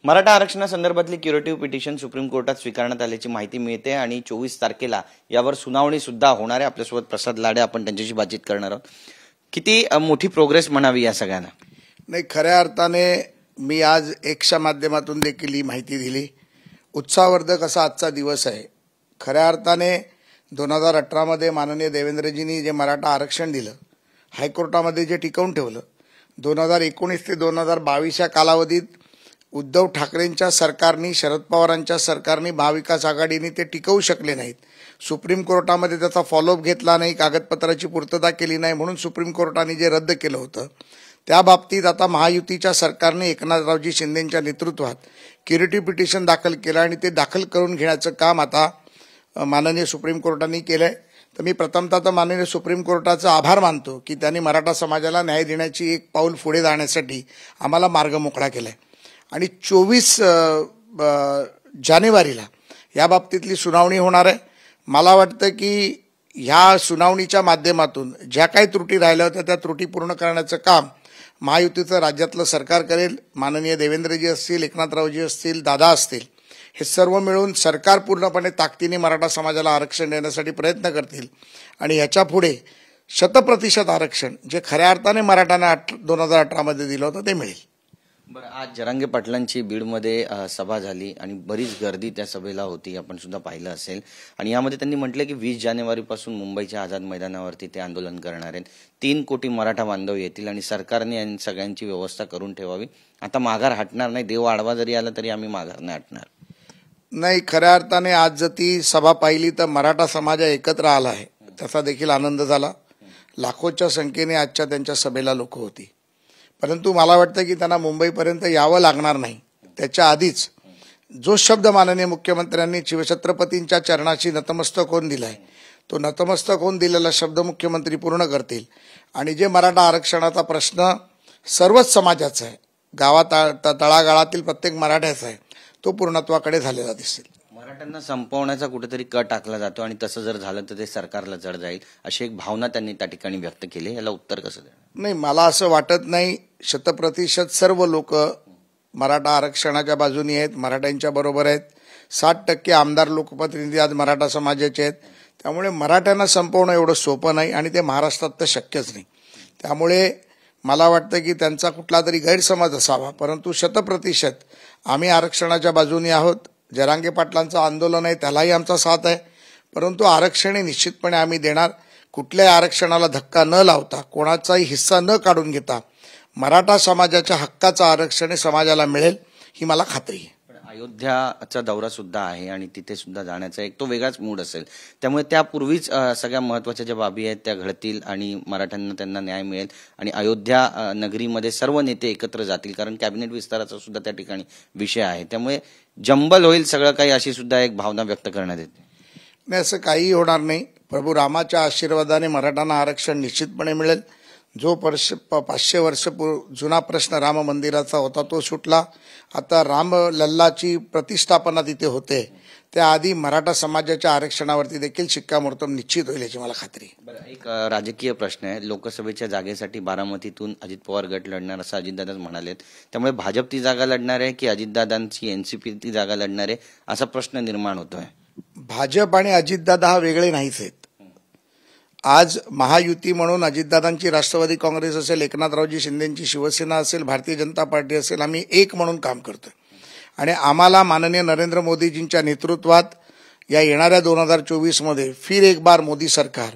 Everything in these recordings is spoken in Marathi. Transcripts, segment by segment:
मराठा आरक्षणासंदर्भातली क्युरेटिव्ह पिटिशन सुप्रीम कोर्टात स्वीकारण्यात आल्याची माहिती मिळते आणि 24 तारखेला यावर सुनावणी सुद्धा होणार आहे। आपल्यासोबत प्रसाद लाडे, आपण त्यांच्याशी बातचीत करणार आहोत। किती मोठी प्रोग्रेस म्हणावी या सगळ्यांना? नाही, खऱ्या अर्थाने मी आज एक्सच्या माध्यमातून देखील ही माहिती दिली। उत्साहवर्धक असा आजचा दिवस आहे। खऱ्या अर्थाने 2018 मध्ये माननीय देवेंद्रजींनी जे मराठा आरक्षण दिलं, हायकोर्टामध्ये जे टिकवून ठेवलं, 2019 ते 2022 या कालावधीत उद्धव ठाकरेंच्या सरकारने, शरद पवारांच्या सरकारने, महाविकास आघाडीने ते टिकवू शकले नाहीत। सुप्रीम कोर्टामध्ये त्याचा फॉलोअप घेतला नाही, कागदपत्राची पूर्तता केली नाही, म्हणून सुप्रीम कोर्टाने जे रद्द केलं होतं त्या बाबतीत आता महायुतीच्या सरकारने एकनाथरावजी शिंदेंच्या नेतृत्वात क्युरेटिव्ह पिटिशन दाखल केलं आणि ते दाखल करून घेण्याचं काम आता माननीय सुप्रीम कोर्टाने केलंय। तर मी प्रथमतः माननीय सुप्रीम कोर्टाचा आभार मानतो की त्यांनी मराठा समाजाला न्याय देण्याची एक पाऊल पुढे जाण्यासाठी आम्हाला मार्ग मोकळा केलाय आणि 24 जानेवारीला या बाबतीतली सुनावणी होणार आहे। मला वाटतं की ह्या सुनावणीच्या माध्यमातून ज्या काही त्रुटी राहिल्या होत्या त्या त्रुटी पूर्ण करण्याचं काम महायुतीचं राज्यातलं सरकार करेल। माननीय देवेंद्रजी असतील, एकनाथरावजी असतील, दादा असतील, हे सर्व मिळून सरकार पूर्णपणे ताकदीने मराठा समाजाला आरक्षण देण्यासाठी प्रयत्न करतील आणि याच्या पुढे 100% आरक्षण जे खऱ्या अर्थाने मराठ्यांना 2018 मध्ये दिलं होतं ते मिळेल। बरं, आज जरांगे पाटलांची बीडमध्ये सभा झाली आणि बरीच गर्दी त्या सभेला होती, आपण सुद्धा पाहिलं असेल। आणि यामध्ये त्यांनी म्हटलं की 20 जानेवारीपासून मुंबईच्या आझाद मैदानावरती ते आंदोलन करणार आहेत। 3 कोटी मराठा बांधव येतील आणि सरकारने या सगळ्यांची व्यवस्था करून ठेवावी। आता माघार हटणार नाही, देव आडवा जरी आला तरी आम्ही माघार नाही हटणार। नाही, खऱ्या अर्थाने आज जर ती सभा पाहिली तर मराठा समाज एकत्र आला आहे, त्याचा देखील आनंद झाला। लाखोच्या संख्येने आजच्या त्यांच्या सभेला लोक होती, परंतु मला वाटतं की त्यांना मुंबईपर्यंत यावं लागणार नाही। त्याच्या आधीच जो शब्द माननीय मुख्यमंत्र्यांनी शिवछत्रपतींच्या चरणाशी नतमस्तक होऊन दिलाय, तो नतमस्तक होऊन दिलेला शब्द मुख्यमंत्री पूर्ण करतील आणि जे मराठा आरक्षणाचा प्रश्न सर्वच समाजाचा आहे, गावात तळागाळातील प्रत्येक मराठ्याचा आहे, तो पूर्णत्वाकडे झालेला दिसेल। मराठ्यांना संपवण्याचा कुठेतरी कट टाकला जातो आणि तसं जर झालं तर ते सरकारला जड जाईल, अशी एक भावना त्यांनी त्या ठिकाणी व्यक्त केली। याला उत्तर कसं देणार? नाही, मला असं वाटत नाही। 100% सर्व लोक मराठा आरक्षणाच्या बाजूने आहेत, मराठ्यांच्या बरोबर आहेत। 60% आमदार लोकप्रतिनिधी आज मराठा समाजाचे आहेत। त्यामुळे मराठ्यांना संपवणं एवढं सोपं नाही आणि ते महाराष्ट्रात तर शक्यच नाही। त्यामुळे मला वाटतं की त्यांचा कुठला तरी गैरसमज असावा, परंतु 100% आम्ही आरक्षणाच्या बाजूने आहोत। जरांगे पाटलांचं आंदोलन आहे, त्यालाही आमचा साथ आहे, परंतु आरक्षण निश्चितपणे आम्ही देणार। कुठल्याही आरक्षणाला धक्का न लावता, कोणाचाही हिस्सा न काढून घेता मराठा समाजाच्या हक्काचं आरक्षण समाजाला मिळेल, ही मला खात्री आहे। अयोध्याचा दौरा सुद्धा आहे आणि तिथे सुद्धा जाण्याचा एक तो वेगळाच मूड असेल, त्यामुळे त्यापूर्वीच सगळ्या महत्त्वाच्या ज्या बाबी आहेत त्या घडतील आणि मराठ्यांना त्यांना न्याय मिळेल आणि अयोध्या नगरीमध्ये सर्व नेते एकत्र जातील, कारण कॅबिनेट विस्ताराचा सुद्धा त्या ठिकाणी विषय आहे। त्यामुळे जंबल होईल सगळं काही, अशी सुद्धा एक भावना व्यक्त करण्यात येते। नाही, असं काही होणार नाही। प्रभू रामाच्या आशीर्वादाने मराठ्यांना आरक्षण निश्चितपणे मिळेल। जो 500 वर्ष जुना प्रश्न राम मंदिराचा होता तो सुटला। आता राम लल्लाची प्रतिष्ठापना तिथे होते, त्याआधी मराठा समाजाच्या आरक्षणावरती देखील शिक्कामोर्तब निश्चित होईल, याची मला खात्री आहे। एक राजकीय प्रश्न आहे, लोकसभेच्या जागेसाठी बारामतीतून अजित पवार गट लढणार असं अजितदादा म्हणालेत, त्यामुळे भाजप ती जागा लढणार आहे की अजितदादांची एनसीपी ती जागा लढणार आहे, असा प्रश्न निर्माण होतोय। भाजप आणि अजितदादा हा वेगळे नाहीच आहेत। आज महायुती म्हणून अजितदादांची राष्ट्रवादी काँग्रेस असेल, एकनाथरावजी शिंदेंची शिवसेना असेल, भारतीय जनता पार्टी असेल, आम्ही एक म्हणून काम करतोय आणि आम्हाला माननीय नरेंद्र मोदीजींच्या नेतृत्वात या येणाऱ्या 2024 मध्ये फिर एक बार मोदी सरकार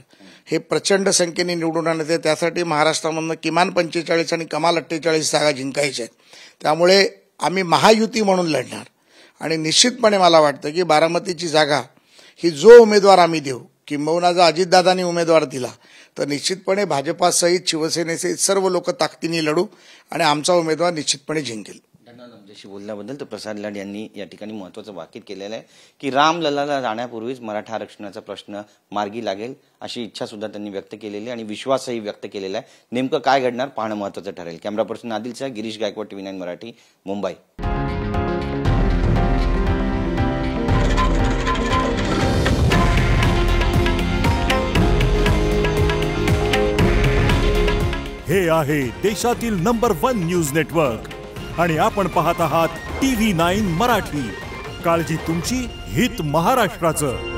हे प्रचंड संख्येने निवडून आणते। त्यासाठी महाराष्ट्रामधून किमान 45 आणि कमाल 48 जागा जिंकायच्या आहेत। त्यामुळे आम्ही महायुती म्हणून लढणार आणि निश्चितपणे मला वाटतं की बारामतीची जागा ही जो उमेदवार आम्ही देऊ, किंबहुना जर अजितदादांनी उमेदवार दिला तर निश्चितपणे भाजपासहित शिवसेनेसहित सर्व लोक ताकदीने लढू आणि आमचा उमेदवार निश्चितपणे जिंकेल। धन्यवाद आमच्याशी बोलल्याबद्दल। तर प्रसाद लाड यांनी या ठिकाणी महत्त्वाचं वाक्य केलेलं आहे की रामलल्लाला जाण्यापूर्वीच मराठा आरक्षणाचा प्रश्न मार्गी लागेल, अशी इच्छा सुद्धा त्यांनी व्यक्त केलेली आणि विश्वासही व्यक्त केलेला आहे। नेमकं काय घडणार पाहणं महत्त्वाचं ठरेल। कॅमेरा पर्सन आदिलसह गिरीश गायकवाड, TV9 मराठी, मुंबई। हे आहे देशातील नंबर 1 न्यूज नेटवर्क आणि आपण पाहत आहात TV9 मराठी. काळजी तुमची, हित महाराष्ट्राचं.